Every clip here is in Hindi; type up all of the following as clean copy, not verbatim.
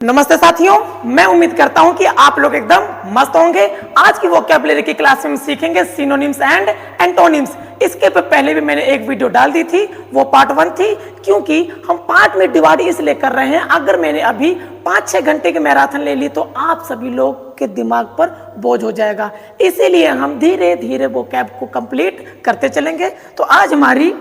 नमस्ते साथियों, मैं उम्मीद करता हूं कि आप लोग एकदम मस्त होंगे। आज की वोकैबुलरी की क्लास में हम सीखेंगे सिनोनिम्स एंड एंटोनिम्स। इसके पहले भी मैंने एक वीडियो डाल दी थी, वो पार्ट 1 थी, क्योंकि हम पार्ट में डिवाइड इसलिए कर रहे हैं। अगर मैंने अभी 5-6 घंटे की मैराथन ले ली तो आप सभी लोग के दिमाग पर बोझ हो जाएगा, इसीलिए हम धीरे धीरे वोकैब को कंप्लीट करते चलेंगे। तो आज हमारी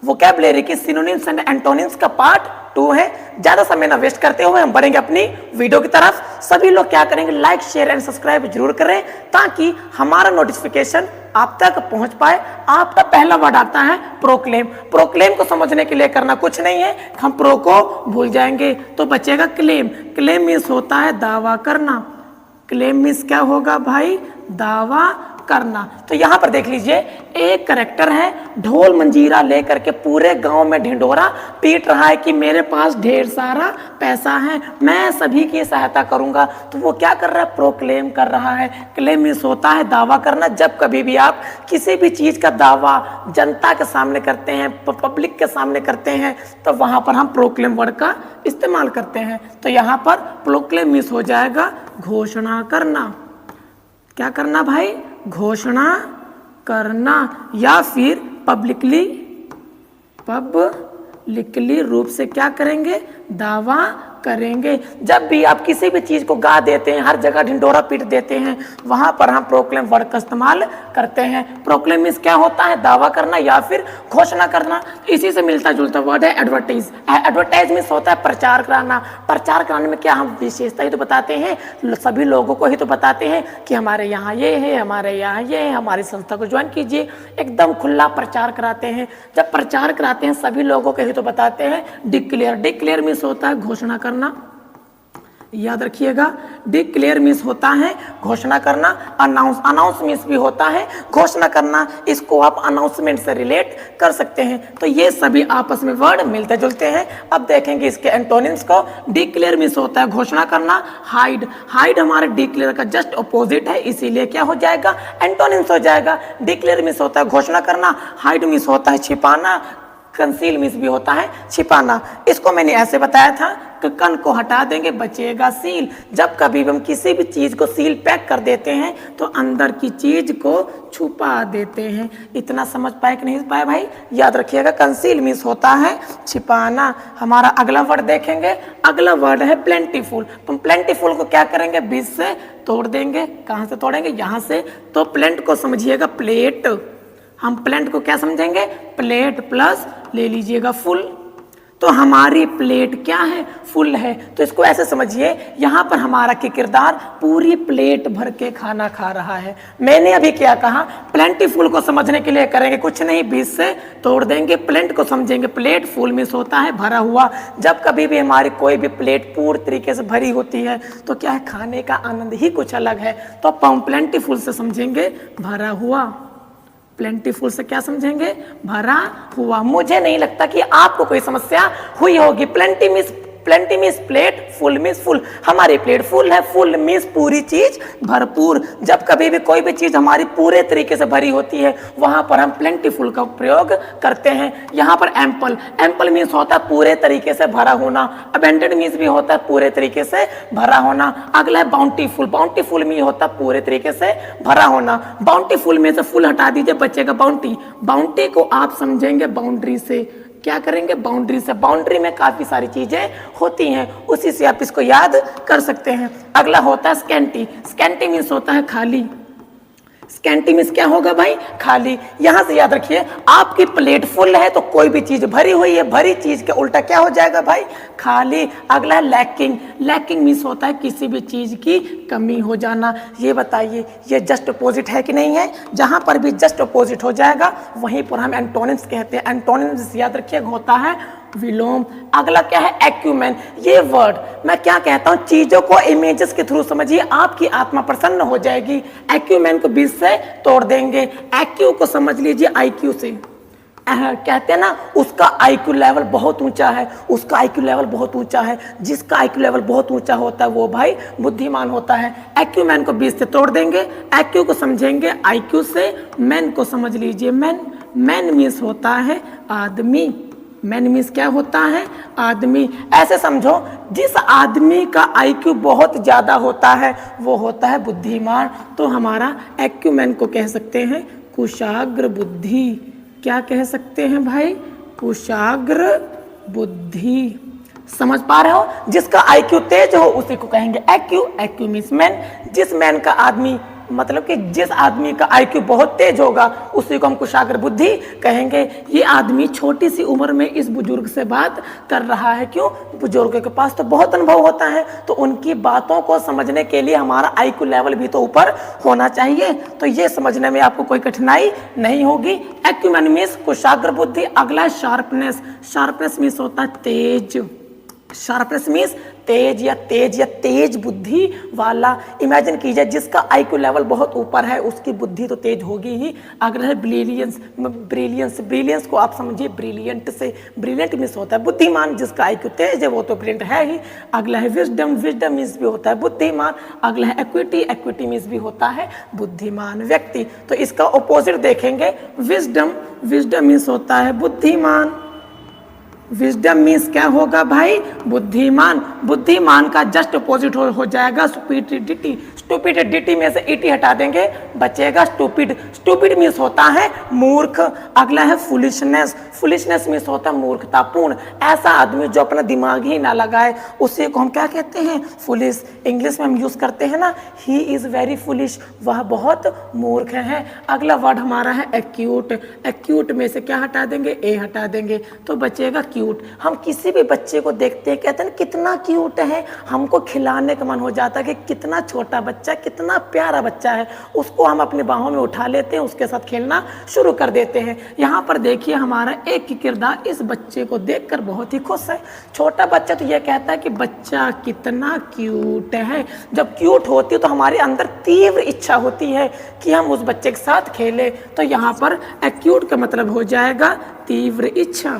वोकैबुलरी की सिनोनिम्स एंड एंटोनिम्स का पार्ट 2 है। ज्यादा समय ना वेस्ट करते हुए हम बढ़ेंगे अपनी वीडियो की तरफ। सभी लोग क्या करेंगे, लाइक शेयर एंड सब्सक्राइब जरूर करें ताकि हमारा नोटिफिकेशन आप तक पहुंच पाए। आपका पहला वर्ड आता है प्रोक्लेम। प्रोक्लेम को समझने के लिए करना कुछ नहीं है, हम प्रो को भूल जाएंगे तो बचेगा क्लेम। क्लेम मीन्स होता है दावा करना। क्लेम मीन्स क्या होगा भाई, दावा करना। तो यहां पर देख लीजिए, एक करेक्टर है, ढोल मंजीरा लेकर के पूरे गांव में ढिंडोरा पीट रहा है कि मेरे पास ढेर सारा पैसा है, मैं सभी की सहायता करूंगा। तो वो क्या कर रहा है, प्रोक्लेम कर रहा है। क्लेम मीन्स होता है दावा करना। जब कभी भी आप किसी भी चीज का दावा जनता के सामने करते हैं, पब्लिक के सामने करते हैं, तो वहां पर हम प्रोक्लेम वर्ड का इस्तेमाल करते हैं। तो यहां पर प्रोक्लेम मीन्स हो जाएगा घोषणा करना। क्या करना भाई, घोषणा करना, या फिर पब्लिकली रूप से क्या करेंगे, दावा करेंगे। जब भी आप किसी भी चीज को गा देते हैं, हर जगह ढिंडोरा पीट देते हैं, वहां पर हम प्रोक्लेम वर्ड का इस्तेमाल करते हैं। प्रोक्लेम मीन्स क्या होता है, दावा करना या फिर घोषणा करना। इसी से मिलता जुलता वर्ड है एडवर्टाइज। एडवर्टाइज मीन्स होता है प्रचार कराना। प्रचार कराने में क्या हम विशेषता ही तो बताते हैं, सभी लोगों को ही तो बताते हैं कि हमारे यहाँ ये है, हमारे यहाँ ये है, हमारी संस्था को ज्वाइन कीजिए। एकदम खुला प्रचार कराते हैं। जब प्रचार कराते हैं सभी लोगों को ही तो बताते हैं। डिक्लेयर, डिक्लेयर मीन्स होता है घोषणा करना। याद रखिएगा, डिक्लेयर मीन्स होता है घोषणा करना। अनाउंस, अनाउंस मीन्स भी होता है घोषणा करना। इसको आप अनाउंसमेंट से रिलेट कर सकते हैं। तो ये सभी आपस में वर्ड मिलते जुलते हैं। अब देखेंगे इसके एंटोनिम्स को। डिक्लेयर मीन्स होता है घोषणा करना। हाइड, हाइड हमारे डिक्लेयर का जस्ट अपोजिट है, इसीलिए क्या हो जाएगा, एंटोनिम्स हो जाएगा। डिक्लेयर मीन्स होता है घोषणा करना, हाइड मीन्स होता है छिपाना, कंसील मीन्स भी होता है छिपाना। इसको मैंने ऐसे बताया था कि कन को हटा देंगे बचेगा सील। जब कभी हम किसी भी चीज को सील पैक कर देते हैं तो अंदर की चीज को छुपा देते हैं। इतना समझ पाए कि नहीं पाए भाई, याद रखिएगा। कंसील मीन्स होता है छिपाना। हमारा अगला वर्ड देखेंगे, अगला वर्ड है प्लेंटीफुल। तो प्लेंटीफुल को क्या करेंगे, बीच से तोड़ देंगे। कहां से तोड़ेंगे, यहां से। तो प्लेंट को समझिएगा प्लेट। हम प्लेंट को क्या समझेंगे, प्लेट प्लस ले लीजिएगा फुल। तो हमारी प्लेट क्या है, फुल है। तो इसको ऐसे समझिए, यहाँ पर हमारा किरदार पूरी प्लेट भर के खाना खा रहा है। मैंने अभी क्या कहा, प्लेंटीफुल को समझने के लिए करेंगे कुछ नहीं, बीच से तोड़ देंगे। प्लेंट को समझेंगे प्लेट, फुल मीन्स होता है भरा हुआ। जब कभी भी हमारी कोई भी प्लेट पूरी तरीके से भरी होती है तो क्या है, खाने का आनंद ही कुछ अलग है। तो हम प्लेंटीफुल से समझेंगे भरा हुआ। प्लेंटीफुल से क्या समझेंगे, भरा हुआ। मुझे नहीं लगता कि आपको कोई समस्या हुई होगी। Plenty means plate, full means full. हमारी प्लेट फुल है, फुल मीन्स पूरी चीज भरपूर। जब कभी भी कोई भी चीज हमारी पूरे तरीके से भरी होती है वहां पर हम प्लेंटीफुल का प्रयोग करते हैं। यहाँ पर एम्पल, एम्पल मीन्स होता है पूरे तरीके से भरा होना। अबेंडेड मीन्स भी होता है पूरे तरीके से भरा होना। अगला है बाउंटीफुल, बाउंटीफुल मीन्स होता है पूरे तरीके से भरा होना। बाउंटीफुल में से फुल हटा दीजिए, बचेगा बाउंटी। बाउंटी को आप समझेंगे बाउंड्री से। क्या करेंगे, बाउंड्री से। बाउंड्री में काफी सारी चीजें होती हैं, उसी से आप इसको याद कर सकते हैं। अगला होता है स्कैंटी। स्कैंटी मीन्स होता है खाली। स्कैंटी मीन्स क्या होगा भाई, खाली। यहां से याद रखिए, आपकी प्लेट फुल है तो कोई भी चीज भरी हुई है, भरी चीज के उल्टा क्या हो जाएगा भाई, खाली। अगला है लैकिंग। लैकिंग मीन्स होता है किसी भी चीज की कमी हो जाना। ये बताइए, ये जस्ट अपोजिट है कि नहीं है। जहां पर भी जस्ट अपोजिट हो जाएगा वहीं पर हम एंटोनिम्स कहते हैं। एंटोनिम्स याद रखिए होता है विलोम। अगला क्या है, एक्यूमेन। ये वर्ड मैं क्या कहता हूं, चीजों को इमेजेस के थ्रू समझिए, आपकी आत्मा प्रसन्न हो जाएगी। एक्यूमेन को बीच से तोड़ देंगे। एक्यू को समझ लीजिए आईक्यू से। कहते हैं ना, उसका आईक्यू लेवल बहुत ऊंचा है, उसका आईक्यू लेवल बहुत ऊंचा है। जिसका आईक्यू लेवल बहुत ऊंचा होता है वो भाई बुद्धिमान होता है। एक्यूमेन को बीच से तोड़ देंगे। एक्यू को समझेंगे आईक्यू से। मैन को समझ लीजिए मैन। मैन मीन्स होता है आदमी। मैन मीन्स क्या होता है, आदमी। ऐसे समझो, जिस आदमी का IQ बहुत ज़्यादा होता है वो होता है बुद्धिमान। तो हमारा एक्यूमेन को कह सकते हैं कुशाग्र बुद्धि। क्या कह सकते हैं भाई, कुशाग्र बुद्धि। समझ पा रहे हो, जिसका IQ तेज हो उसी को कहेंगे एक्यू मीन्स मैन। जिस मैन का आदमी मतलब कि जिस आदमी का IQ बहुत तेज होगा उसी को हम कुशाग्र बुद्धि कहेंगे। ये आदमी छोटी सी उम्र में इस बुजुर्ग से बात कर रहा है, क्यों, बुजुर्ग के पास तो बहुत अनुभव होता है, तो उनकी बातों को समझने के लिए हमारा IQ लेवल भी तो ऊपर होना चाहिए। तो ये समझने में आपको कोई कठिनाई नहीं होगी। एक्यूमेन मीन्स कुशाग्र बुद्धि। अगला शार्पनेस। शार्पनेस मीन्स होता है तेज। शार्पनेस मीन्स तेज या तेज बुद्धि वाला। इमेजिन कीजिए, जिसका IQ लेवल बहुत ऊपर है उसकी बुद्धि तो तेज होगी ही। अगला है ब्रिलियंस। ब्रिलियंस को आप समझिए ब्रिलियंट से। ब्रिलियंट मीन्स होता है बुद्धिमान, जिसका IQ तेज है वो तो ब्रिलियंट है ही। अगला है विजडम। विजडम मीन्स भी होता है बुद्धिमान। अगला है एक्विटी। एक्विटी मीन्स भी होता है बुद्धिमान व्यक्ति। तो इसका ऑपोजिट देखेंगे, विजडम। विजडम मीन्स होता है बुद्धिमान। विजडम मीन्स क्या होगा भाई, बुद्धिमान। बुद्धिमान का जस्ट अपोजिट हो जाएगा स्टुपिडिटी। स्टुपिडिटी में से इटी हटा देंगे, बचेगा स्टूपिड। स्टूपिड मीन्स होता है मूर्ख। अगला है फुलिशनेस। फुलिशनेस मीन्स होता है मूर्खतापूर्ण। ऐसा आदमी जो अपना दिमाग ही ना लगाए उसी को हम क्या कहते हैं, फुलिश। इंग्लिश में हम यूज करते हैं ना, ही इज वेरी फुलिश, वह बहुत मूर्ख है। अगला वर्ड हमारा है एक्यूट। एक्यूट में से क्या हटा देंगे, ए हटा देंगे, तो बचेगा क्यूट। हम किसी भी बच्चे को देखते हैं, कहते हैं कितना क्यूट है, हमको खिलाने का मन हो जाता है कि कितना छोटा बच्चा, कितना प्यारा बच्चा है, उसको हम अपनी बाहों में उठा लेते हैं, उसके साथ खेलना शुरू कर देते हैं। यहाँ पर देखिए हमारा एक की किरदार इस बच्चे को देखकर बहुत ही खुश है। छोटा बच्चा तो यह कहता है कि बच्चा कितना क्यूट है। जब क्यूट होती है तो हमारे अंदर तीव्र इच्छा होती है कि हम उस बच्चे के साथ खेलें। तो यहाँ पर एक्यूट का मतलब हो जाएगा तीव्र इच्छा।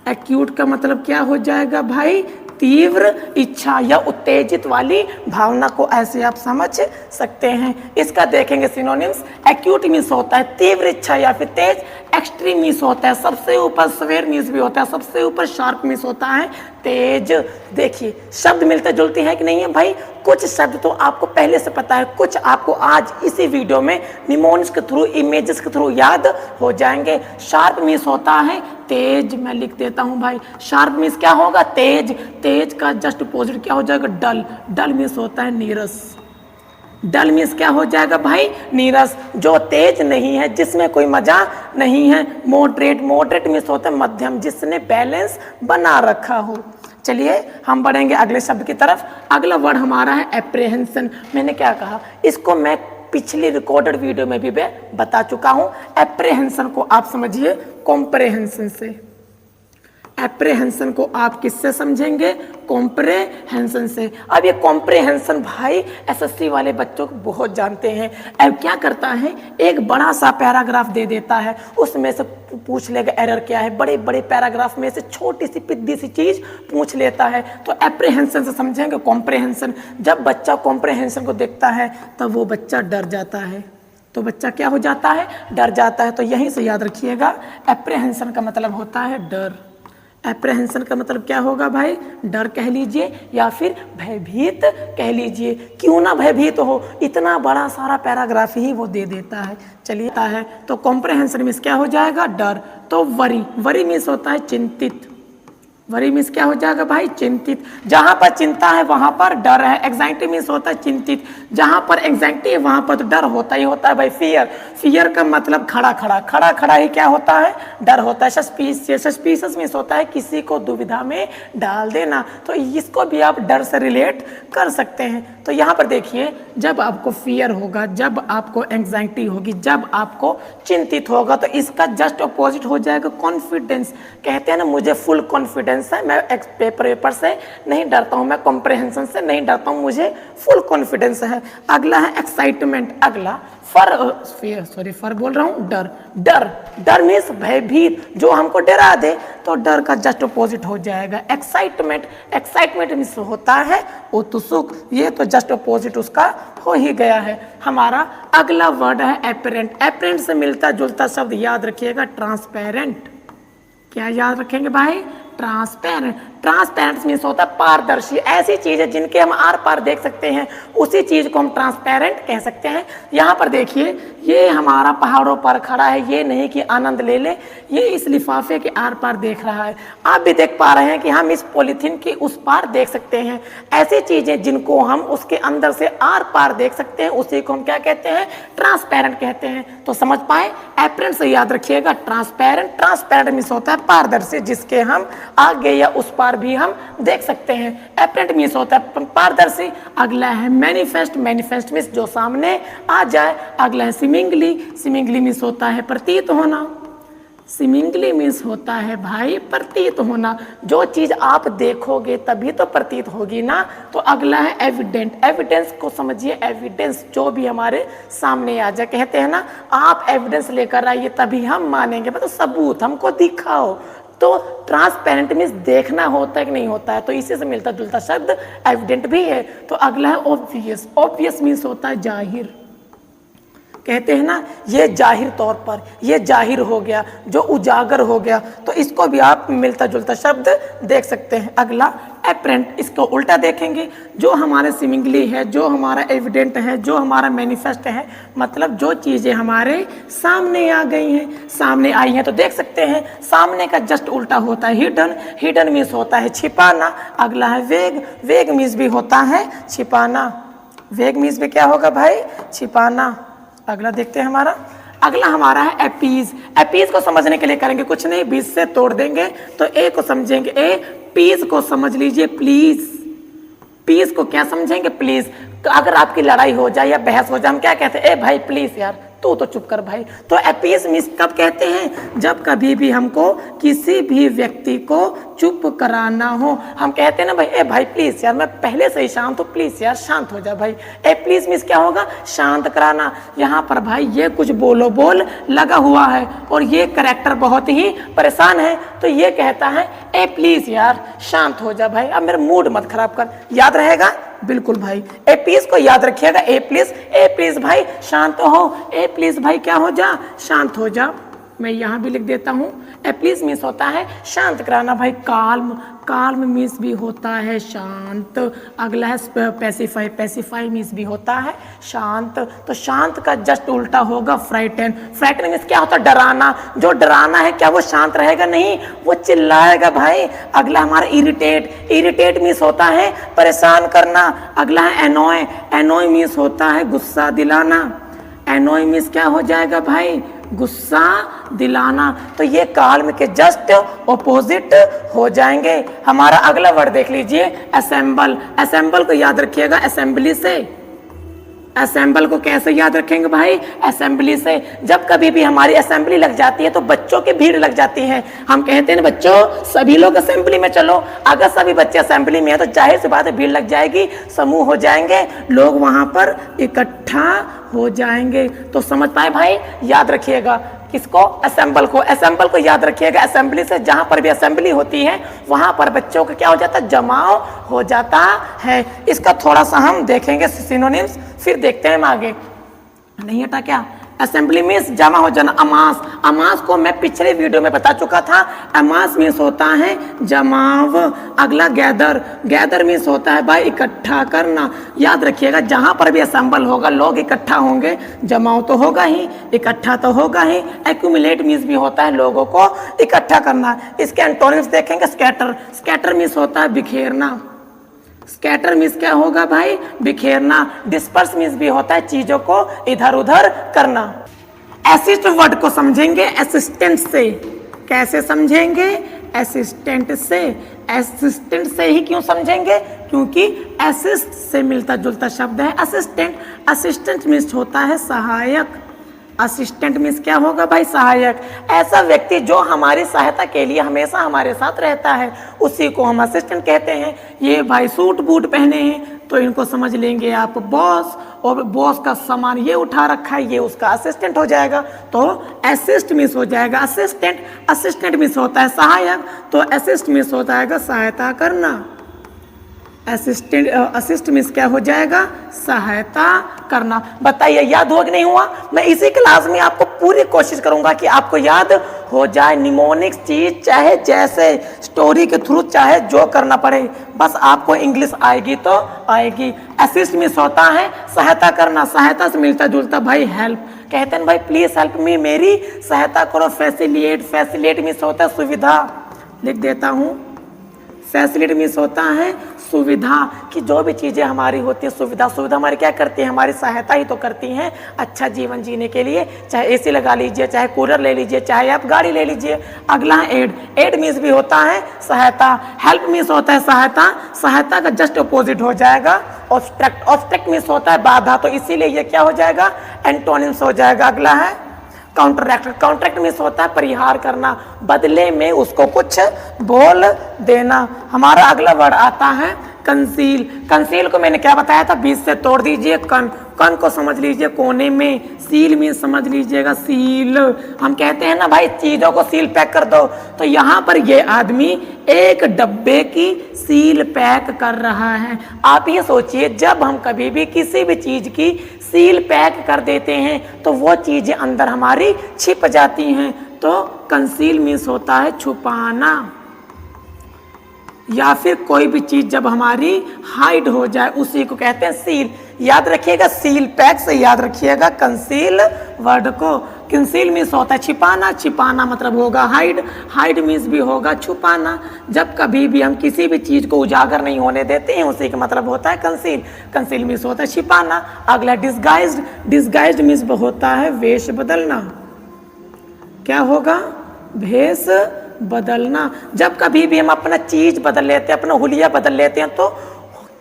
एक्यूट का मतलब क्या हो जाएगा भाई, तीव्र इच्छा या उत्तेजित वाली भावना को ऐसे आप समझ सकते हैं। इसका देखेंगे सिनोनिम्स। एक्यूट मीन्स होता है तीव्र इच्छा या फिर तेज। एक्सट्रीम मीन्स होता है सबसे ऊपर। सवेर मीन्स भी होता है सबसे ऊपर। शार्प मीन्स होता है तेज। देखिए शब्द मिलते जुलते हैं कि नहीं है भाई। कुछ शब्द तो आपको पहले से पता है, कुछ आपको आज इसी वीडियो में निमोनिक्स के थ्रू, इमेजेस के थ्रू याद हो जाएंगे। शार्प मीन्स होता है तेज। मैं लिख देता हूं भाई, शार्प मीन्स क्या होगा, तेज। तेज का जस्ट अपोजिट क्या हो जाएगा, डल। डल मीन्स होता है नीरस। डल मीन्स क्या हो जाएगा भाई, नीरस, जो तेज नहीं है, जिसमें कोई मजा नहीं है। मॉडरेट। मॉडरेट मीन्स होता है मध्यम, जिसने बैलेंस बना रखा हो। चलिए हम बढ़ेंगे अगले शब्द की तरफ। अगला वर्ड हमारा है एप्रीहेंशन। मैंने क्या कहा, इसको मैं पिछली रिकॉर्डेड वीडियो में भी मैं बता चुका हूं। एप्रीहेंशन को आप समझिए कॉम्प्रेहेंशन से। एप्रीहेंशन को आप किससे समझेंगे, कॉम्प्रेहेंशन से। अब ये कॉम्प्रेहेंशन भाई एसएससी वाले बच्चों को बहुत जानते हैं। अब क्या करता है, एक बड़ा सा पैराग्राफ दे देता है, उसमें से पूछ लेगा एरर क्या है। बड़े बड़े पैराग्राफ में से छोटी सी पिद्दी सी चीज पूछ लेता है। तो एप्रीहेंशन से समझेंगे कॉम्प्रेहेंशन। जब बच्चा कॉम्प्रेहेंशन को देखता है तब वो बच्चा डर जाता है। तो बच्चा क्या हो जाता है, डर जाता है। तो यहीं से याद रखिएगा, एप्रीहेंशन का मतलब होता है डर। एप्रीहेंशन का मतलब क्या होगा भाई, डर कह लीजिए या फिर भयभीत कह लीजिए। क्यों ना भयभीत हो, इतना बड़ा सारा पैराग्राफ ही वो दे देता है। चलिए है तो कॉम्प्रेहेंशन मीन्स क्या हो जाएगा, डर। तो वरी। वरी मीन्स होता है चिंतित। वरी मीन्स क्या हो जाएगा भाई, चिंतित। जहां पर चिंता है वहां पर डर है। एंजाइटी मीन्स होता है चिंतित। जहां पर एंजाइटी है वहां पर तो डर होता ही होता है भाई। फियर। फियर का मतलब खड़ा खड़ा। खड़ा खड़ा ही क्या होता है, डर होता है। सस्पिशियस। सस्पिशियस मीन्स होता है किसी को दुविधा में डाल देना। तो इसको भी आप डर से रिलेट कर सकते हैं। तो यहाँ पर देखिए, जब आपको फियर होगा, जब आपको एंजाइटी होगी, जब आपको चिंतित होगा, तो इसका जस्ट अपोजिट हो जाएगा कॉन्फिडेंस। कहते हैं ना मुझे फुल कॉन्फिडेंस है, मैं पेपर से नहीं डरता हूँ, मैं कॉम्प्रेहेंशन से नहीं डरता हूँ, मुझे फुल कॉन्फिडेंस है। अगला है एक्साइटमेंट। अगला फर बोल रहा हूँ, डर। डर। डर मीन्स भयभीत, जो हमको डरा दे, तो डर का जस्ट अपोजिट हो जाएगा एक्साइटमेंट। एक्साइटमेंट मीन्स होता है उत्सुक। ये तो जस्ट अपोजिट उसका हो ही गया है। हमारा अगला वर्ड है एपरेंट। एपरेंट से मिलता जुलता शब्द याद रखिएगा, ट्रांसपेरेंट। क्या याद रखेंगे भाई? ट्रांसपेरेंट। ट्रांसपेरेंट मीन्स होता है पारदर्शी। ऐसी चीज है जिनके हम आर पार देख सकते हैं, उसी चीज को हम ट्रांसपेरेंट कह सकते हैं। यहाँ पर देखिए, ये हमारा पहाड़ों पर खड़ा है, ये नहीं कि आनंद ले ले, ये इस लिफाफे के आर पार देख रहा है। आप भी देख पा रहे हैं कि हम इस पॉलीथीन के उस पार देख सकते हैं। ऐसी चीजें जिनको हम उसके अंदर से आर पार देख सकते हैं, उसी को हम क्या कहते हैं? ट्रांसपेरेंट कहते हैं। तो समझ पाए? एपरेंट से याद रखिएगा ट्रांसपेरेंट। ट्रांसपेरेंट मीन्स होता है पारदर्शी, जिसके हम आगे या उस पार भी हम देख सकते हैं। एपरेंट मीन्स होता है पारदर्शी। अगला है मैनिफेस्ट। मैनिफेस्ट मीन्स जो सामने आ जाए। अगला है सीमिंगली। सीमिंगली मीन्स होता है प्रतीत होना। सीमिंगली मीन्स होता है भाई प्रतीत होना। जो चीज आप देखोगे तभी तो प्रतीत होगी ना। तो अगला है एविडेंट। एविडेंस को समझिए, एविडेंस जो भी हमारे सामने आ जाए। कहते हैं ना, आप एविडेंस लेकर आइए तभी हम मानेंगे, मतलब सबूत हमको दिखाओ। तो ट्रांसपेरेंट मीन्स देखना होता है कि नहीं होता है, तो इसी से मिलता जुलता शब्द एविडेंट भी है। तो अगला है ऑब्वियस। ऑब्वियस मीन्स होता है जाहिर। कहते हैं ना, ये जाहिर तौर पर, ये जाहिर हो गया, जो उजागर हो गया, तो इसको भी आप मिलता जुलता शब्द देख सकते हैं। अगला एपरेंट। इसको उल्टा देखेंगे, जो हमारे सीमिंगली है, जो हमारा एविडेंट है, जो हमारा मैनिफेस्ट है, मतलब जो चीज़ें हमारे सामने आ गई हैं, सामने आई हैं तो देख सकते हैं। सामने का जस्ट उल्टा होता है हिडन। हिडन मीन्स होता है छिपाना। अगला है वेग। वेग मीन्स भी होता है छिपाना। वेग मीन्स भी क्या होगा भाई? छिपाना। अगला देखते हैं हमारा। अगला हमारा है एपीज। एपीज को समझने के लिए करेंगे कुछ नहीं, बीच से तोड़ देंगे तो ए को समझेंगे ए। पीज को समझ लीजिए प्लीज। पीस को क्या समझेंगे? प्लीज। अगर आपकी लड़ाई हो जाए या बहस हो जाए, हम क्या कहते हैं? ए भाई प्लीज यार, तू तो चुप कर भाई। तो एपीस मीन्स कब कहते हैं? जब कभी भी हमको किसी भी व्यक्ति को चुप कराना हो। हम कहते हैं ना भाई, ए भाई प्लीज यार, मैं पहले से ही शांत हूँ, प्लीज यार शांत हो जा भाई। ए प्लीज मीन्स क्या होगा? शांत कराना। यहाँ पर भाई ये कुछ बोलो बोल लगा हुआ है और ये कैरेक्टर बहुत ही परेशान है, तो ये कहता है ए प्लीज यार शांत हो जा भाई, अब मेरा मूड मत खराब कर। याद रहेगा? बिल्कुल भाई। ए प्लीज को याद रखिएगा। ए प्लीज भाई शांत हो। ए प्लीज भाई क्या हो जा? शांत हो जा। मैं यहाँ भी लिख देता हूँ। ए प्लीज मीन्स होता है शांत कराना भाई। काल्म। काल्म मीन्स भी होता है शांत। अगला है पैसिफाई। पैसिफाई मीन्स भी होता है शांत। तो शांत का जस्ट उल्टा होगा फ्राइटन। फ्राइटन मीन्स क्या होता है? डराना। जो डराना है क्या वो शांत रहेगा? नहीं, वो चिल्लाएगा भाई। अगला हमारा इरिटेट। इरिटेट मीन्स होता है परेशान करना। अगला है एनॉय। एनॉय मीन्स होता है गुस्सा दिलाना। एनॉय मीन्स क्या हो जाएगा भाई? गुस्सा दिलाना। तो ये काल्म के जस्ट ऑपोजिट हो जाएंगे। हमारा अगला वर्ड देख लीजिए, असेंबल। असेंबल को याद रखिएगा असेंबली से। असेंबल को कैसे याद रखेंगे भाई? असेंबली से। जब कभी भी हमारी असेंबली लग जाती है तो बच्चों की भीड़ लग जाती है। हम कहते हैं ना बच्चों सभी लोग असेंबली में चलो। अगर सभी बच्चे असेंबली में है तो जाहिर सी बात है भीड़ लग जाएगी, समूह हो जाएंगे, लोग वहां पर इकट्ठा हो जाएंगे। तो समझ पाए भाई? याद रखिएगा किसको? असेंबल को। असेंबल को याद रखिएगा असेंबली से। जहां पर भी असेंबली होती है वहां पर बच्चों का क्या हो जाता है? जमाव हो जाता है। इसका थोड़ा सा हम देखेंगे सिनोनिम्स, फिर देखते हैं हम आगे। नहीं हटा क्या? असेंबली मीन्स जमा हो जाना। अमास। अमास को मैं पिछले वीडियो में बता चुका था। अमास मीन्स होता है जमाव। अगला गैदर। गैदर मीन्स होता है भाई इकट्ठा करना। याद रखिएगा जहां पर भी असेंबल होगा लोग इकट्ठा होंगे, जमाव तो होगा ही, इकट्ठा तो होगा ही। एक्यूमुलेट मीन्स भी होता है लोगों को इकट्ठा करना। इसके एंटोनिम्स देखेंगे। स्कैटर। स्कैटर मीन्स होता है बिखेरना। स्कैटर मीन्स क्या होगा भाई? बिखेरना। डिस्पर्स मीन्स भी होता है चीजों को इधर उधर करना। असिस्ट वर्ड को समझेंगे असिस्टेंट से। कैसे समझेंगे? असिस्टेंट से। असिस्टेंट से ही क्यों समझेंगे? क्योंकि असिस्ट से मिलता जुलता शब्द है असिस्टेंट। असिस्टेंट मीन्स होता है सहायक। असिस्टेंट मीन्स क्या होगा भाई? सहायक। ऐसा व्यक्ति जो हमारी सहायता के लिए हमेशा हमारे साथ रहता है, उसी को हम असिस्टेंट कहते हैं। ये भाई सूट बूट पहने हैं तो इनको समझ लेंगे आप बॉस, और बॉस का सामान ये उठा रखा है, ये उसका असिस्टेंट हो जाएगा। तो असिस्ट मीन्स हो जाएगा असिस्टेंट। असिस्टेंट मीन्स होता है सहायक, तो असिस्ट मीन्स होता है सहायता करना। असिस्ट मीन्स क्या हो जाएगा? सहायता करना। बताइए याद हुआ कि नहीं हुआ? मैं इसी क्लास में आपको पूरी कोशिश करूंगा कि आपको याद हो जाए निमोनिक चीज, चाहे जैसे स्टोरी के थ्रू चाहे जो करना पड़े, बस आपको इंग्लिश आएगी तो आएगी। असिस्ट मिस होता है सहायता करना, सहायता से मिलता जुलता भाई हेल्प, कहते हैं भाई प्लीज हेल्प मी, मेरी सहायता करो। फैसिलिएट, फैसिलिएट मिस होता है सुविधा, लिख देता हूँ, फैसिलिटी मीन्स होता है सुविधा, कि जो भी चीज़ें हमारी होती है सुविधा, सुविधा हमारी क्या करती है, हमारी सहायता ही तो करती हैं अच्छा जीवन जीने के लिए। चाहे एसी लगा लीजिए, चाहे कूलर ले लीजिए, चाहे आप गाड़ी ले लीजिए। अगला है एड, एड मीन्स भी होता है सहायता, हेल्प मीन्स होता है सहायता, सहायता का जस्ट अपोजिट हो जाएगा ऑब्स्ट्रक्ट, ऑब्स्ट्रक्ट मीन्स होता है बाधा, तो इसीलिए ये क्या हो जाएगा, एंटोनिम्स हो जाएगा। अगला है काउंटरैक्ट, काउंटरैक्ट मीन्स होता है परिहार करना, बदले में उसको कुछ बोल देना। हमारा अगला वर्ड आता है कंसील, कंसील को मैंने क्या बताया था, बीच से तोड़ दीजिए, कन, कन को समझ लीजिए कोने में, सील मीन्स समझ लीजिएगा सील, हम कहते हैं ना भाई चीजों को सील पैक कर दो, तो यहाँ पर ये आदमी एक डब्बे की सील पैक कर रहा है। आप ये सोचिए जब हम कभी भी किसी भी चीज की सील पैक कर देते हैं तो वो चीजें अंदर हमारी छिप जाती हैं, तो कंसील मीन्स होता है छुपाना, या फिर कोई भी चीज जब हमारी हाइड हो जाए उसी को कहते हैं सील। याद रखिएगा सील पैक से याद रखिएगा कंसील वर्ड को। कंसील मीन्स होता है छिपाना, छिपाना मतलब होगा हाइड, हाइड मीन्स भी होगा छुपाना। जब कभी भी हम किसी भी चीज को उजागर नहीं होने देते हैं उसी का मतलब होता है कंसील, कंसील मीन्स होता है छिपाना। अगला डिस्गाइज्ड, डिस्गाइज्ड मीन्स होता है वेश बदलना, क्या होगा, भेष बदलना। जब कभी भी हम अपना चीज बदल लेते हैं, अपना हुलिया बदल लेते हैं तो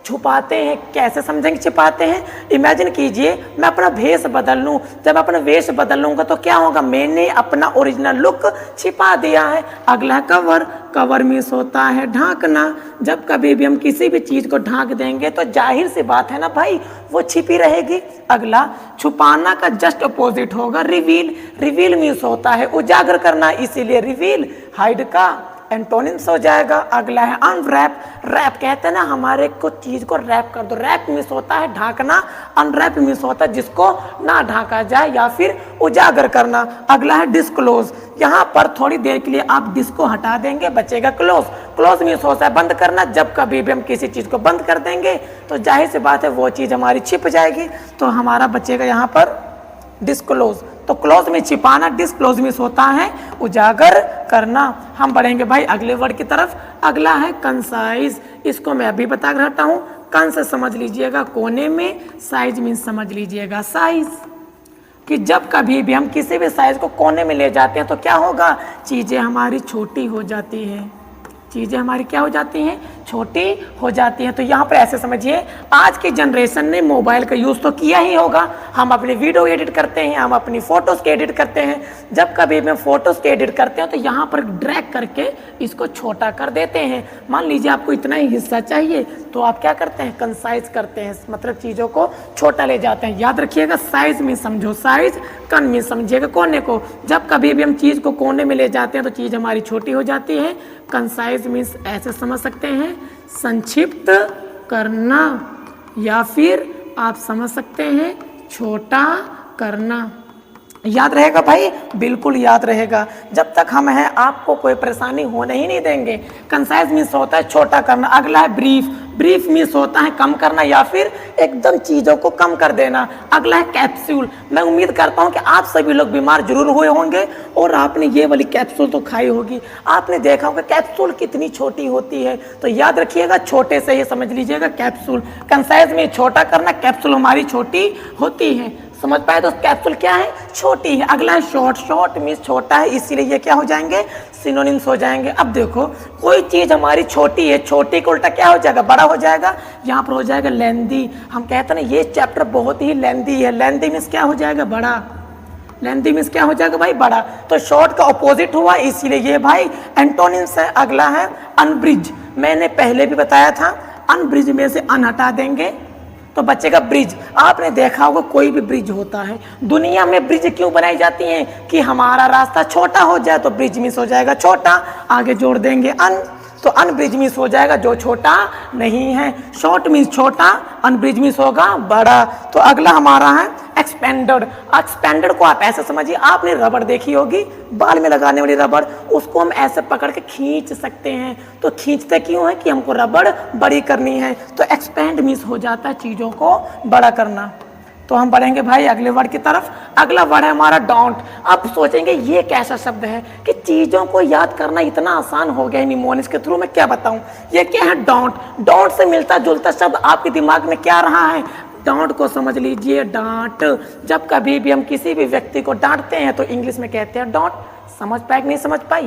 छुपाते हैं। कैसे समझेंगे छुपाते हैं, इमेजिन कीजिए मैं अपना भेष बदल लूँ, जब अपना वेश बदल लूँगा तो क्या होगा, मैंने अपना ओरिजिनल लुक छिपा दिया है। अगला कवर, कवर मीन्स होता है ढांकना। जब कभी भी हम किसी भी चीज़ को ढांक देंगे तो जाहिर सी बात है ना भाई वो छिपी रहेगी। अगला छुपाना का जस्ट अपोजिट होगा रिवील, रिवील मीन्स होता है उजागर करना, इसीलिए रिवील हाइड का एंटोनिम्स हो जाएगा। अगला है अनरैप, रैप कहते हैं ना हमारे कुछ चीज को रैप कर दो, रैप मीन्स होता है ढांकना, अनरैप मीन्स होता है जिसको ना ढांका जाए या फिर उजागर करना। अगला है डिस्क्लोज, यहाँ पर थोड़ी देर के लिए आप डिस को हटा देंगे बचेगा क्लोज, क्लोज मीन्स होता है बंद करना। जब कभी भी हम किसी चीज को बंद कर देंगे तो जाहिर सी बात है वो चीज हमारी छिप जाएगी, तो हमारा बचेगा यहाँ पर डिस्क्लोज। तो क्लोज में छिपाना, डिस्क्लोज में होता है उजागर करना। हम बढ़ेंगे भाई अगले वर्ड की तरफ। अगला है कंसाइज, इसको मैं अभी बता रहता हूँ, कन से समझ लीजिएगा कोने में, साइज मीन्स समझ लीजिएगा साइज, कि जब कभी भी हम किसी भी साइज को कोने में ले जाते हैं तो क्या होगा, चीजें हमारी छोटी हो जाती हैं, चीजें हमारी क्या हो जाती हैं, छोटी हो जाती हैं। तो यहाँ पर ऐसे समझिए आज की जनरेशन ने मोबाइल का यूज़ तो किया ही होगा, हम अपनी वीडियो एडिट करते हैं, हम अपनी फ़ोटोज़ के एडिट करते हैं। जब कभी भी फ़ोटोज़ के एडिट करते हैं तो यहाँ पर ड्रैग करके इसको छोटा कर देते हैं। मान लीजिए आपको इतना ही हिस्सा चाहिए तो आप क्या करते हैं, कंसाइज करते हैं, मतलब चीज़ों को छोटा ले जाते हैं। याद रखिएगा साइज में समझो साइज, कन में समझिएगा कोने को। जब कभी भी हम चीज़ को कोने में ले जाते हैं तो चीज़ हमारी छोटी हो जाती है। कंसाइज मीन्स ऐसे समझ सकते हैं संक्षिप्त करना, या फिर आप समझ सकते हैं छोटा करना। याद रहेगा भाई, बिल्कुल याद रहेगा, जब तक हम हैं आपको कोई परेशानी होने ही नहीं देंगे। कंसाइज मीन्स होता है छोटा करना। अगला है ब्रीफ, ब्रीफ मीन्स होता है कम करना या फिर एकदम चीज़ों को कम कर देना। अगला है कैप्सूल, मैं उम्मीद करता हूँ कि आप सभी लोग बीमार जरूर हुए होंगे और आपने ये वाली कैप्सूल तो खाई होगी। आपने देखा होगा कैप्सूल कितनी छोटी होती है, तो याद रखिएगा छोटे से ही समझ लीजिएगा कैप्सूल। कंसाइज में छोटा करना, कैप्सूल हमारी छोटी होती है, समझ पाए तो कैप्सूल क्या है, छोटी है। अगला है शॉर्ट, शॉर्ट मीन्स छोटा है, इसीलिए ये क्या हो जाएंगे, सिनोनिम्स हो जाएंगे। अब देखो कोई चीज़ हमारी छोटी है, छोटी का उल्टा क्या हो जाएगा, बड़ा हो जाएगा। यहाँ पर हो जाएगा लेंदी, हम कहते हैं ना ये चैप्टर बहुत ही लेंदी है, लेंदी मीन्स क्या हो जाएगा, बड़ा, लेंदी मीन्स क्या हो जाएगा भाई, बड़ा। तो शॉर्ट का अपोजिट हुआ, इसीलिए ये भाई एंटोनिम्स है। अगला है अनब्रिज, मैंने पहले भी बताया था, अनब्रिज में से अन हटा देंगे तो बचेगा ब्रिज। आपने देखा होगा कोई भी ब्रिज होता है, दुनिया में ब्रिज क्यों बनाई जाती हैं, कि हमारा रास्ता छोटा हो जाए, तो ब्रिज मिस हो जाएगा छोटा, आगे जोड़ देंगे अन, तो अनब्रिज मीन्स हो जाएगा जो छोटा नहीं है, शॉर्ट मीन्स छोटा, अनब्रिज मीन्स होगा बड़ा। तो अगला हमारा है एक्सपेंडेड। एक्सपेंडेड को आप ऐसे समझिए, आपने रबड़ देखी होगी, बाल में लगाने वाली रबड़, उसको हम ऐसे पकड़ के खींच सकते हैं। तो खींचते क्यों है कि हमको रबड़ बड़ी करनी है। तो एक्सपेंड मीन्स हो जाता है चीज़ों को बड़ा करना। तो हम बढ़ेंगे भाई अगले वर्ड की तरफ। अगला वर्ड है हमारा डोंट। आप सोचेंगे ये कैसा शब्द है कि चीज़ों को याद करना इतना आसान हो गया है निमोनिक्स के थ्रू, मैं क्या बताऊं। ये क्या है डोंट। डोंट से मिलता जुलता शब्द आपके दिमाग में क्या रहा है, डांट को समझ लीजिए। डांट, जब कभी भी हम किसी भी व्यक्ति को डांटते हैं तो इंग्लिश में कहते हैं डांट। समझ पाए कि नहीं समझ पाए।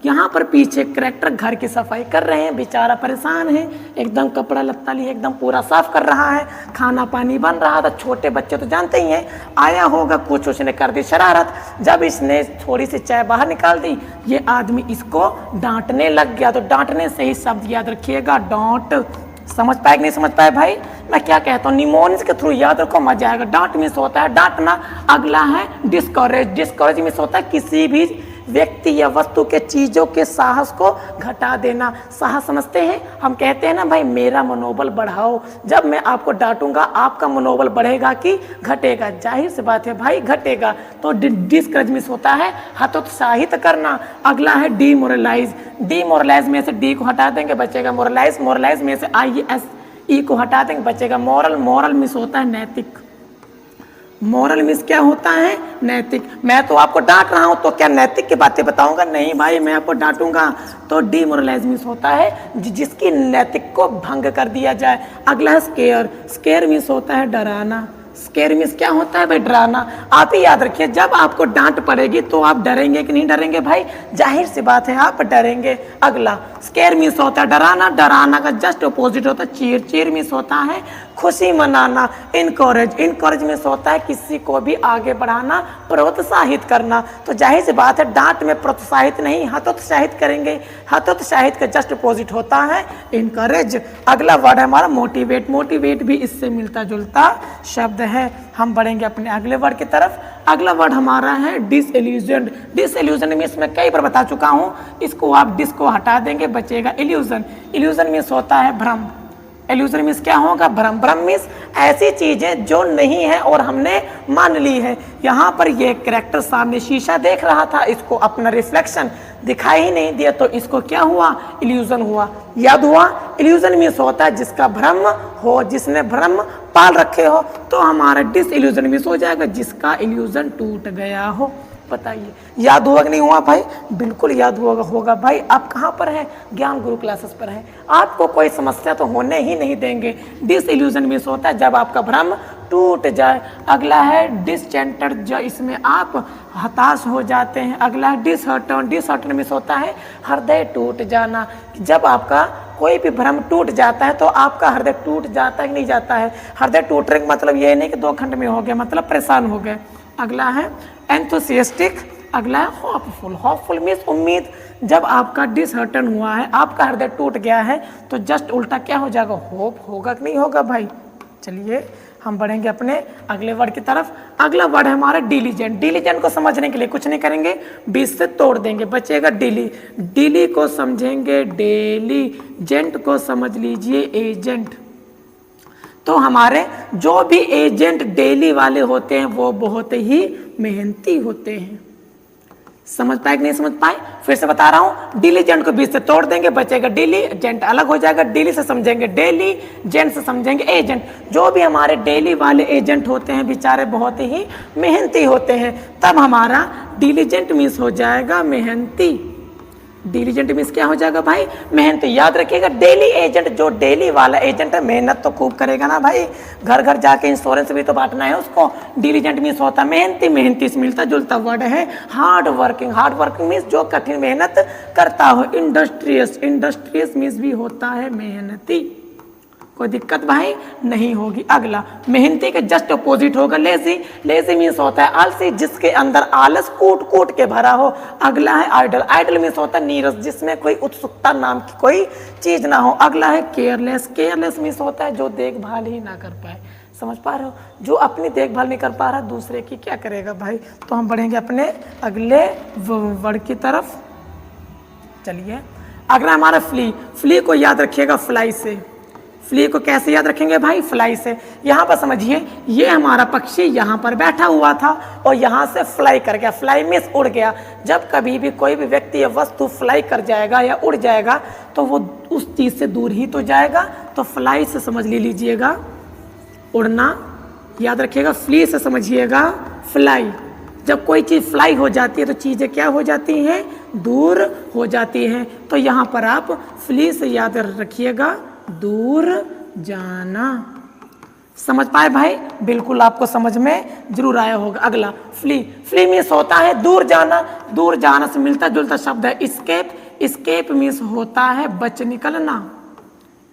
यहाँ पर पीछे करेक्टर घर की सफाई कर रहे हैं, बेचारा परेशान है, एकदम कपड़ा लत्ता लिए एकदम पूरा साफ कर रहा है, खाना पानी बन रहा था। छोटे बच्चे तो जानते ही हैं, आया होगा कुछ उसने कर दी शरारत, जब इसने थोड़ी सी चाय बाहर निकाल दी, ये आदमी इसको डांटने लग गया। तो डांटने से ही शब्द याद रखिएगा, डांट। समझ पाए कि नहीं समझ पाए भाई। मैं क्या कहता हूँ, निमोनिक्स के थ्रू याद रखो, मजा आएगा। डांट मिस होता है डांटना। अगला है डिस्करेज। डिस्करेज मिस होता है किसी भी व्यक्ति या वस्तु के चीजों के साहस को घटा देना। साहस समझते हैं, हम कहते हैं ना भाई मेरा मनोबल बढ़ाओ। जब मैं आपको डांटूंगा आपका मनोबल बढ़ेगा कि घटेगा, जाहिर सी बात है भाई घटेगा। तो डिस्करेज मिस होता है हतोत्साहित करना। अगला है डीमोरलाइज। डीमोरलाइज में से डी को हटा देंगे बचेगा मोरलाइज। मोरलाइज में से ISE को हटा देंगे बचेगा मोरल। मोरल मिस होता है नैतिक। मोरल मिस क्या होता है, नैतिक। मैं तो आपको डांट रहा हूं तो क्या नैतिक की बातें बताऊंगा, नहीं भाई मैं आपको डांटूंगा। तो डीमोरलाइज मिस होता है जिसकी नैतिक को भंग कर दिया जाए। अगला है स्केयर। स्केयर मिस होता है डराना। स्केयर मिस क्या होता है भाई, डराना। आप ही याद रखिए, जब आपको डांट पड़ेगी तो आप डरेंगे कि नहीं डरेंगे भाई, जाहिर सी बात है आप डरेंगे। अगला स्केयर मिस होता है डराना। डराना का जस्ट अपोजिट होता है चीर। चीर मिस होता है खुशी मनाना। इनकरेज। इनकरेज मिस होता है किसी को भी आगे बढ़ाना, प्रोत्साहित करना। तो जाहिर सी बात है डांट में प्रोत्साहित नहीं हतोत्साहित करेंगे। हतोत्साहित का जस्ट अपोजिट होता है इनकरेज। अगला वर्ड है हमारा मोटिवेट। मोटिवेट भी इससे मिलता जुलता शब्द है। हम बढ़ेंगे अपने अगले वर्ड की तरफ। अगला वर्ड हमारा है डिसइल्यूजन। डिसइल्यूजन में इसमें कई बार बता चुका हूं, इसको आप डिस को हटा देंगे बचेगा इल्यूजन। इल्यूजन मीन्स होता है भ्रम। इल्यूजन मीन्स क्या होगा, भ्रम। भ्रम मीन्स ऐसी चीजें जो नहीं है और हमने मान ली है। यहाँ पर ये कैरेक्टर सामने शीशा देख रहा था, इसको अपना रिफ्लेक्शन दिखाई ही नहीं दिया तो इसको क्या हुआ, इल्यूजन हुआ। याद हुआ, इल्यूजन मीन्स होता है जिसका भ्रम हो, जिसने भ्रम पाल रखे हो। तो हमारा डिसइल्यूजन मीन्स हो जाएगा जिसका इल्यूजन टूट गया हो। बताइए याद हुआ कि नहीं हुआ भाई, बिल्कुल याद होगा भाई। आप कहाँ पर हैं, ज्ञान गुरु क्लासेस पर हैं। आपको कोई समस्या तो होने ही नहीं देंगे। डिसइल्यूजन मिस होता है जब आपका भ्रम टूट जाए। अगला है डिसचेंटेड, जो इसमें आप हताश हो जाते हैं। अगला है डिसहर्टन। डिसहर्टन मिस होता है हृदय टूट जाना। जब आपका कोई भी भ्रम टूट जाता है तो आपका हृदय टूट जाता है कि नहीं जाता है। हृदय टूटने का मतलब ये नहीं कि दो खंड में हो गया, मतलब परेशान हो गए। अगला है एंथुसियास्टिक। अगला है होपफुल। होपफुल मीन्स उम्मीद। जब आपका डिसहर्टन हुआ है, आपका हृदय टूट गया है, तो जस्ट उल्टा क्या हो जाएगा, होप होगा कि नहीं होगा भाई। चलिए हम बढ़ेंगे अपने अगले वर्ड की तरफ। अगला वर्ड है हमारा डिलीजेंट। डिलीजेंट को समझने के लिए कुछ नहीं करेंगे, 20 से तोड़ देंगे बचेगा डिली। डिली को समझेंगे डेली, जेंट को समझ लीजिए एजेंट। तो हमारे जो भी एजेंट डेली वाले होते हैं वो बहुत ही मेहनती होते हैं। समझ पाए कि नहीं समझ पाए, फिर से बता रहा हूं। डिलीजेंट को 20 से तोड़ देंगे बचेगा डिली, जेंट अलग हो जाएगा। डिली से समझेंगे डेली, जेंट से समझेंगे एजेंट। जो भी हमारे डेली वाले एजेंट होते हैं बेचारे बहुत ही मेहनती होते हैं, तब हमारा डिलीजेंट मीन्स हो जाएगा मेहनती। डिलीजेंट मीन्स क्या हो जाएगा भाई, मेहनती। याद रखिएगा डेली एजेंट, जो डेली वाला एजेंट है मेहनत तो खूब करेगा ना भाई, घर घर जाके इंश्योरेंस भी तो बांटना है उसको। डिलीजेंट मीन्स होता है मेहनती। मेहनती से मिलता जुलता वर्ड है hard working. Hard working means जो कठिन मेहनत करता हो। इंडस्ट्रियस। इंडस्ट्रियस मीन्स भी होता है मेहनती। कोई दिक्कत भाई नहीं होगी। अगला मेहनती के जस्ट अपोजिट होगा लेजी। लेजी मीन्स होता है आलसी, जिसके अंदर आलस कूट कूट के भरा हो। अगला है आइडल। आइडल मीन्स होता है नीरस, जिसमें कोई उत्सुकता नाम की कोई चीज ना हो। अगला है केयरलेस। केयरलेस मीन्स होता है जो देखभाल ही ना कर पाए। समझ पा रहे हो, जो अपनी देखभाल नहीं कर पा रहा दूसरे की क्या करेगा भाई। तो हम बढ़ेंगे अपने अगले वर्ड की तरफ। चलिए अगला हमारा फ्ली, फ्ली को याद रखिएगा फ्लाई से। फ्ली को कैसे याद रखेंगे भाई? फ्लाई से। यहाँ पर समझिए, ये हमारा पक्षी यहाँ पर बैठा हुआ था और यहाँ से फ्लाई कर गया, फ्लाई मीन्स उड़ गया। जब कभी भी कोई भी व्यक्ति या वस्तु फ्लाई कर जाएगा या उड़ जाएगा तो वो उस चीज़ से दूर ही तो जाएगा, तो फ्लाई से समझ लीजिएगा उड़ना, याद रखिएगा। फ्ली से समझिएगा फ्लाई। जब कोई चीज़ फ्लाई हो जाती है तो चीज़ें क्या हो जाती हैं? दूर हो जाती हैं। तो यहाँ पर आप फ्ली से याद रखिएगा दूर जाना। समझ पाए भाई? बिल्कुल आपको समझ में जरूर आया होगा। अगला फ्ली, फ्ली मीन्स होता है दूर जाना। दूर जाना से मिलता जुलता शब्द है स्केप। स्केप मीन्स होता है बच निकलना।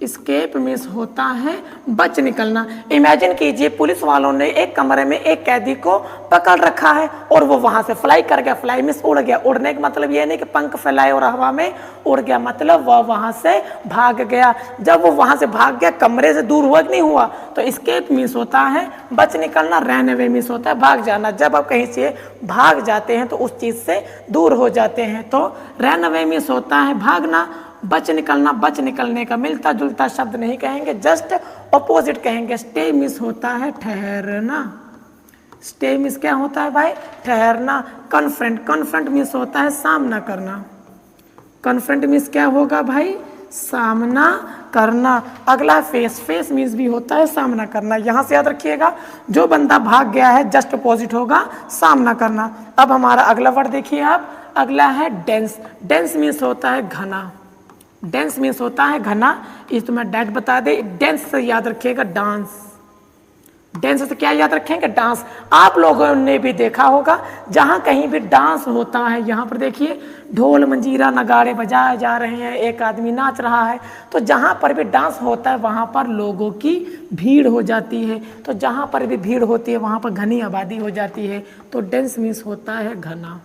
स्केप मीन्स होता है बच निकलना। इमेजिन कीजिए पुलिस वालों ने एक कमरे में एक कैदी को पकड़ रखा है और वो वहां से फ्लाई कर गया। फ्लाई मीन्स उड़ गया। उड़ने का मतलब ये नहीं कि पंख फैलाए और हवा में उड़ गया, मतलब वह वहां से भाग गया। जब वो वहां से भाग गया, कमरे से दूर हुआ कि नहीं हुआ? तो स्केप मीन्स होता है बच निकलना। रन अवे मीन्स होता है भाग जाना। जब आप कहीं से भाग जाते हैं तो उस चीज से दूर हो जाते हैं। तो रन अवे मीन्स होता है भागना। बच निकलना, बच निकलने का मिलता जुलता शब्द नहीं कहेंगे, जस्ट ऑपोजिट कहेंगे। स्टे मिस होता है ठहरना। स्टे मिस क्या होता है भाई? ठहरना। कन्फ्रंट, कन्फ्रंट मिस होता है सामना करना। कन्फ्रंट मिस क्या होगा भाई? सामना करना। अगला फेस, फेस मीन्स भी होता है सामना करना। यहां से याद रखिएगा, जो बंदा भाग गया है जस्ट अपोजिट होगा सामना करना। अब हमारा अगला वर्ड देखिए आप, अगला है डेंस। डेंस मीन्स होता है घना। डेंस मीन्स होता है घना। इस तो मैं डेट बता दे। डेंस से याद रखिएगा डांस। डेंस से क्या याद रखेंगे? डांस। आप लोगों ने भी देखा होगा जहां कहीं भी डांस होता है, यहाँ पर देखिए ढोल मंजीरा नगाड़े बजाए जा रहे हैं, एक आदमी नाच रहा है, तो जहां पर भी डांस होता है वहां पर लोगों की भीड़ हो जाती है। तो जहां पर भी भीड़ होती है वहां पर घनी आबादी हो जाती है। तो डेंस मीन्स होता है घना।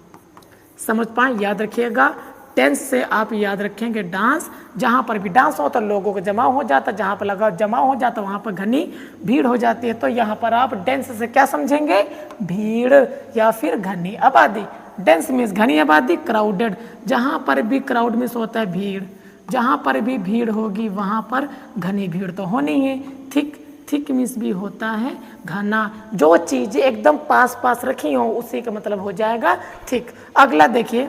समझ पाए? याद रखिएगा। टेंस से आप याद रखेंगे डांस। जहाँ पर भी डांस हो तो लोगों को जमा हो जाता, जहाँ पर लगा जमा हो जाता वहाँ पर घनी भीड़ हो जाती है। तो यहाँ पर आप डेंस से क्या समझेंगे? भीड़ या फिर घनी आबादी। डेंस मीन्स घनी आबादी। क्राउडेड, जहाँ पर भी क्राउड मीन्स होता है भीड़। जहाँ पर भी भीड़ होगी वहाँ पर घनी भीड़ तो होनी है। थिक, थिक मीन्स भी होता है घना। जो चीज़ें एकदम पास पास रखी हो उसी का मतलब हो जाएगा थिक। अगला देखिए,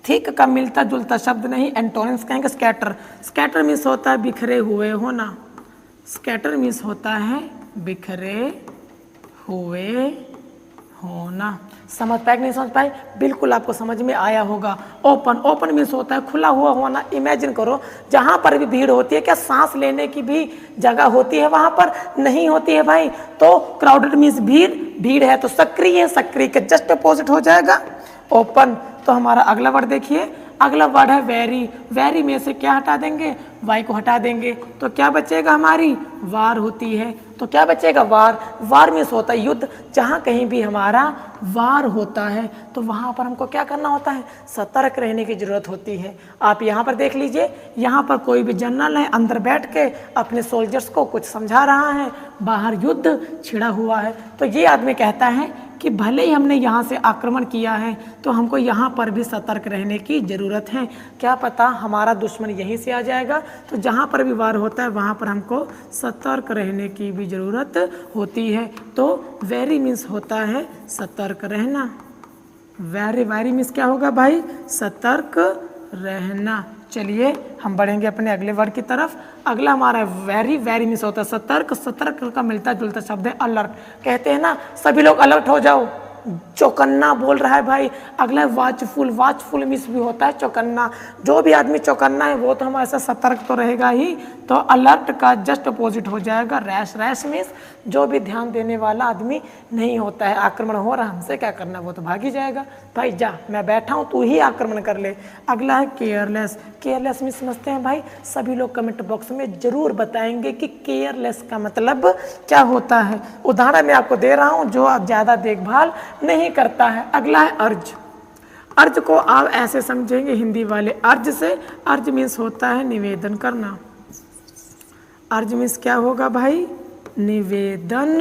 थिक का मिलता जुलता शब्द नहीं, एंटोनिम्स कहेंगे स्कैटर। स्कैटर मीन्स होता है बिखरे हुए होना। स्कैटर मीन्स होता है बिखरे हुए होना। समझ पाए कि नहीं समझ पाए? बिल्कुल आपको समझ में आया होगा। ओपन, ओपन मीन्स होता है खुला हुआ होना। इमेजिन करो जहाँ पर भी भीड़ होती है, क्या सांस लेने की भी जगह होती है? वहाँ पर नहीं होती है भाई। तो क्राउडेड मीन्स भीड़, भीड़ है तो सक्रिय है, सक्रिय के जस्ट अपोजिट हो जाएगा ओपन। तो हमारा अगला वर्ड देखिए, अगला वर्ड है वेरी। वेरी में से क्या हटा देंगे? वाई को हटा देंगे तो क्या बचेगा? हमारी वार होती है। तो क्या बचेगा? वार। वार मीन्स होता है युद्ध। जहाँ कहीं भी हमारा वार होता है तो वहाँ पर हमको क्या करना होता है? सतर्क रहने की जरूरत होती है। आप यहाँ पर देख लीजिए, यहाँ पर कोई भी जनरल है, अंदर बैठ के अपने सोल्जर्स को कुछ समझा रहा है, बाहर युद्ध छिड़ा हुआ है। तो ये आदमी कहता है कि भले ही हमने यहाँ से आक्रमण किया है तो हमको यहाँ पर भी सतर्क रहने की ज़रूरत है। क्या पता हमारा दुश्मन यहीं से आ जाएगा। तो जहाँ पर भी वार होता है वहाँ पर हमको सतर्क रहने की भी ज़रूरत होती है। तो वेरी मीन्स होता है सतर्क रहना। वेरी, वेरी मीन्स क्या होगा भाई? सतर्क रहना। चलिए हम बढ़ेंगे अपने अगले वर्ड की तरफ। अगला हमारा वेरी, वेरी मीन्स होता है सतर्क। सतर्क का मिलता जुलता शब्द है अलर्ट। कहते हैं ना सभी लोग अलर्ट हो जाओ, चौकन्ना बोल रहा है भाई। अगला है वाचफुल। वाचफुल मीन्स भी होता है चौकन्ना। जो भी आदमी चौकन्ना है वो तो हमारे साथ सतर्क तो रहेगा ही। तो अलर्ट का जस्ट अपोजिट हो जाएगा रैश। रैश मीन्स जो भी ध्यान देने वाला आदमी नहीं होता है। आक्रमण हो रहा, हमसे क्या करना, वो तो भाग ही जाएगा। भाई जा, मैं बैठा हूँ, तू ही आक्रमण कर ले। अगला है केयरलेस। केयरलेस मीन्स समझते हैं भाई? सभी लोग कमेंट बॉक्स में जरूर बताएंगे कि केयरलेस का मतलब क्या होता है। उदाहरण मैं आपको दे रहा हूँ, जो आप ज़्यादा देखभाल नहीं करता है। अगला है अर्ज। अर्ज को आप ऐसे समझेंगे हिंदी वाले, अर्ज से, अर्ज मीन्स होता है निवेदन करना। अर्ज मीन्स क्या होगा भाई? निवेदन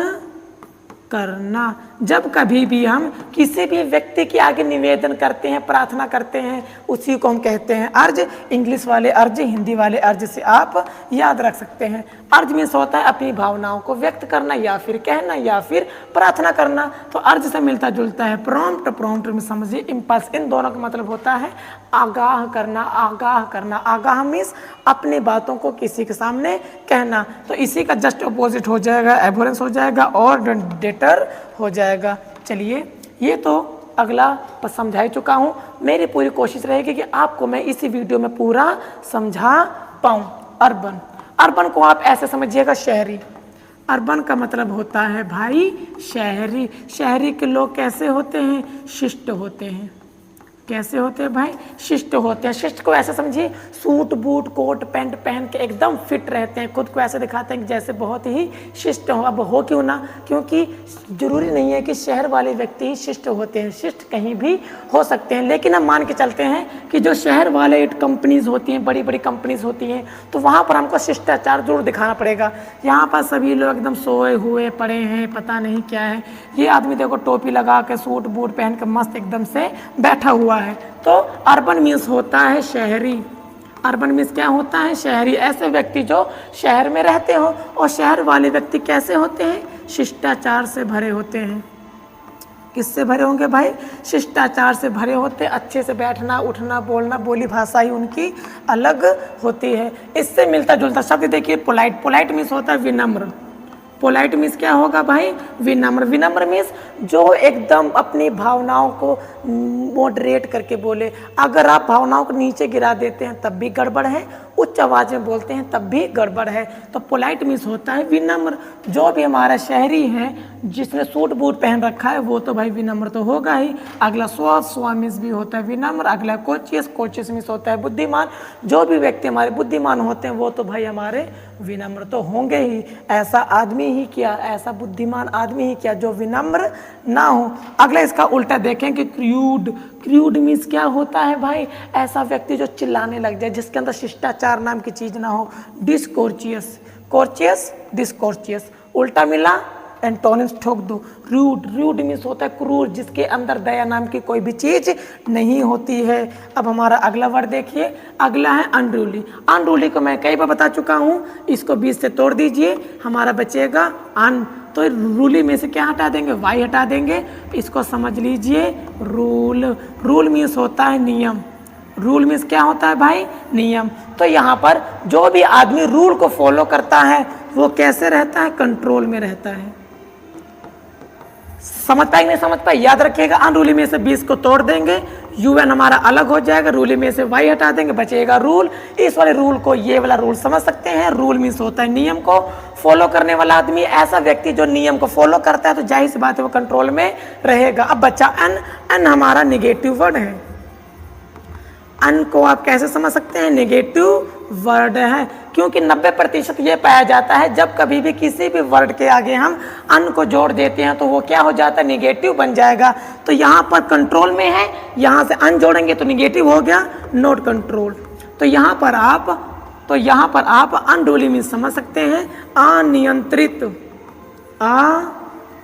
करना। जब कभी भी हम किसी भी व्यक्ति के आगे निवेदन करते हैं, प्रार्थना करते हैं, उसी को हम कहते हैं अर्ज। इंग्लिश वाले अर्ज, हिंदी वाले अर्ज से आप याद रख सकते हैं। अर्ज मीन्स होता है अपनी भावनाओं को व्यक्त करना या फिर कहना या फिर प्रार्थना करना। तो अर्ज से मिलता जुलता है प्रॉम्प्ट, प्रॉम्प्ट में समझिए इम्पल्स। इन दोनों का मतलब होता है आगाह करना, आगाह करना। आगाह मीन्स अपनी बातों को किसी के सामने कहना। तो इसी का जस्ट अपोजिट हो जाएगा एबोरेंस हो जाएगा और डेटर हो जाएगा। चलिए, ये तो अगला पर समझा ही चुका हूँ। मेरी पूरी कोशिश रहेगी कि आपको मैं इसी वीडियो में पूरा समझा पाऊँ। अर्बन, अर्बन को आप ऐसे समझिएगा शहरी। अर्बन का मतलब होता है भाई शहरी। शहरी के लोग कैसे होते हैं? शिष्ट होते हैं। कैसे होते हैं भाई? शिष्ट होते हैं। शिष्ट को ऐसे समझिए सूट बूट कोट पैंट पहन के एकदम फिट रहते हैं, खुद को ऐसे दिखाते हैं कि जैसे बहुत ही शिष्ट हो। अब हो क्यों ना, क्योंकि जरूरी नहीं है कि शहर वाले व्यक्ति ही शिष्ट होते हैं, शिष्ट कहीं भी हो सकते हैं। लेकिन हम मान के चलते हैं कि जो शहर वाले कंपनीज होती हैं, बड़ी बड़ी कंपनीज होती हैं, तो वहाँ पर हमको शिष्टाचार जरूर दिखाना पड़ेगा। यहाँ पर सभी लोग एकदम सोए हुए पड़े हैं, पता नहीं क्या है। ये आदमी देखो टोपी लगा के सूट बूट पहन के मस्त एकदम से बैठा हुआ है। तो अर्बन मीन्स होता है शहरी। अर्बन मीन्स क्या होता है? शहरी। ऐसे व्यक्ति जो शहर में रहते हो। और शहर वाले व्यक्ति कैसे होते हैं? शिष्टाचार से भरे होते हैं। किससे भरे होंगे भाई? शिष्टाचार से भरे होते हैं। अच्छे से बैठना उठना बोलना, बोली भाषा ही उनकी अलग होती है। इससे मिलता जुलता शब्द देखिए पोलाइट। पोलाइट मीन्स होता है विनम्र। पोलाइट मीन्स क्या होगा भाई? विनम्र। विनम्र मीन्स जो एकदम अपनी भावनाओं को मॉडरेट करके बोले। अगर आप भावनाओं को नीचे गिरा देते हैं तब भी गड़बड़ है, उच्च आवाज में बोलते हैं तब भी गड़बड़ है। तो पोलाइट मीन्स होता है विनम्र। जो भी हमारा शहरी है जिसने सूट बूट पहन रखा है वो तो भाई विनम्र तो होगा ही। अगला स्व मीन्स भी होता है विनम्र। अगला कोचियस, कोचियस मीन्स होता है बुद्धिमान। जो भी व्यक्ति हमारे बुद्धिमान होते हैं वो तो भाई हमारे विनम्र तो होंगे ही। ऐसा आदमी ही क्या, ऐसा बुद्धिमान आदमी ही क्या जो विनम्र ना हो। अगला इसका उल्टा देखें कि क्रूड। क्रूड मीन्स क्या होता है भाई? ऐसा व्यक्ति जो चिल्लाने लग जाए, जिसके अंदर शिष्टाचार नाम की चीज ना हो। डिस्कोर्चियस, कोर्चियस डिस्कोर्चियस। उल्टा मिला एंटोनिम्स ठोक दो। रूड, रूड मीन्स होता है क्रूर, जिसके अंदर दया नाम की कोई भी चीज नहीं होती है। अब हमारा अगला वर्ड देखिए, अगला है अनरूली। अनरूली को मैं कई बार बता चुका हूँ, इसको बीच से तोड़ दीजिए, हमारा बचेगा अन। तो रूली में से क्या हटा देंगे? वाई हटा देंगे। इसको समझ लीजिए रूल। रूल मीन्स होता है नियम। रूल मीन्स क्या होता है भाई? नियम। तो यहाँ पर जो भी आदमी रूल को फॉलो करता है वो कैसे रहता है? कंट्रोल में रहता है। समझ पाए नहीं समझ पाए? याद रखिएगा, अनरूली में से 20 को तोड़ देंगे, यूएन हमारा अलग हो जाएगा, रूली में से वाई हटा देंगे, बचेगा रूल। इस वाले रूल को ये वाला रूल समझ सकते हैं। रूल मीन्स होता है नियम को फॉलो करने वाला आदमी। ऐसा व्यक्ति जो नियम को फॉलो करता है तो जाहिर सी बात है वो कंट्रोल में रहेगा। अब बच्चा अन। अन हमारा निगेटिव वर्ड है। अन को आप कैसे समझ सकते हैं? नेगेटिव वर्ड है, क्योंकि 90% ये पाया जाता है जब कभी भी किसी भी वर्ड के आगे हम अन को जोड़ देते हैं तो वो क्या हो जाता है? नेगेटिव बन जाएगा। तो यहाँ पर कंट्रोल में है, यहाँ से अन जोड़ेंगे तो नेगेटिव हो गया, नॉट कंट्रोल। तो यहाँ पर आप अनरूली मीन्स समझ सकते हैं अनियंत्रित।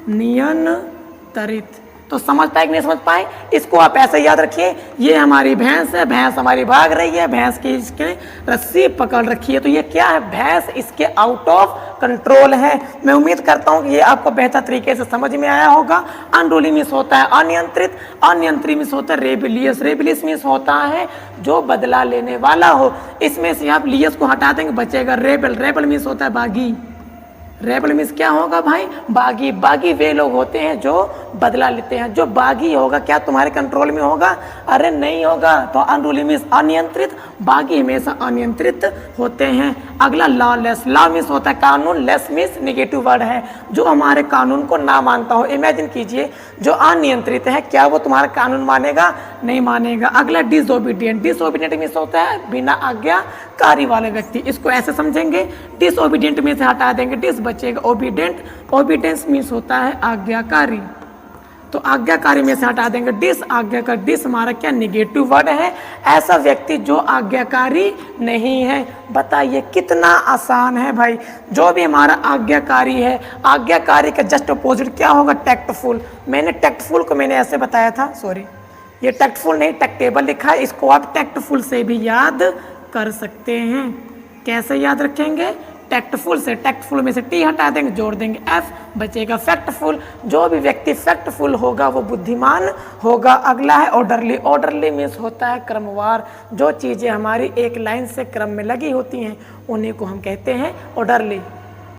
अनियंत्रित। तो समझ पाए कि नहीं समझ पाए? इसको आप ऐसे याद रखिए, ये हमारी भैंस है, भैंस हमारी भाग रही है, भैंस की इसके रस्सी पकड़ रखी है। तो ये क्या है? भैंस इसके आउट ऑफ कंट्रोल है। मैं उम्मीद करता हूँ कि ये आपको बेहतर तरीके से समझ में आया होगा। अनरूली मीन्स होता है अनियंत्रित। अनियंत्रित मीन्स होता है रेबिलियस। रेबिलियस मीन्स होता है जो बदला लेने वाला हो। इसमें से आप लियस को हटा देंगे, बचेगा रेबल। रेबल मीन्स होता है बागी। रेबल मीन्स क्या होगा भाई? बागी। बागी वे लोग होते हैं जो बदला लेते हैं। जो बागी होगा क्या तुम्हारे कंट्रोल में होगा? अरे नहीं होगा। तो अनरूली मीन्स अनियंत्रित, बागी हमेशा अनियंत्रित होते हैं। अगला लॉलेस। लॉ मीन्स होता है कानून, लेस मीन्स नेगेटिव वर्ड है, जो हमारे कानून को ना मानता हो। इमेजिन कीजिए जो अनियंत्रित है, क्या वो तुम्हारा कानून मानेगा? नहीं मानेगा। अगला डिसओबीडियंट। डिसओबीडियंट मीन्स होता है बिना आज्ञाकारी वाले व्यक्ति। इसको ऐसे समझेंगे, डिसओबीडियंट में से हटा देंगे, डिस बचेगा ओबीडेंट। ओबीडेंस मीन्स होता है आज्ञाकारी। तो आज्ञाकारी में से हटा देंगे डिस आज्ञाकारी। डिस हमारा क्या निगेटिव वर्ड है, ऐसा व्यक्ति जो आज्ञाकारी नहीं है। बताइए कितना आसान है भाई। जो भी हमारा आज्ञाकारी है, आज्ञाकारी का जस्ट अपोजिट क्या होगा, टैक्टफुल। मैंने टैक्टफुल को मैंने ऐसे बताया था, सॉरी ये टैक्टफुल नहीं टैक्टेबल लिखा है, इसको आप टैक्टफुल से भी याद कर सकते हैं। कैसे याद रखेंगे, टैक्टफुल से, टैक्टफुल में से टी हटा देंगे, जोड़ देंगे एफ, बचेगा फैक्टफुल। जो भी व्यक्ति फैक्टफुल होगा वो बुद्धिमान होगा। अगला है ऑर्डरली। ऑर्डरली मीन्स होता है क्रमवार। जो चीज़ें हमारी एक लाइन से क्रम में लगी होती हैं उन्हीं को हम कहते हैं ऑर्डरली।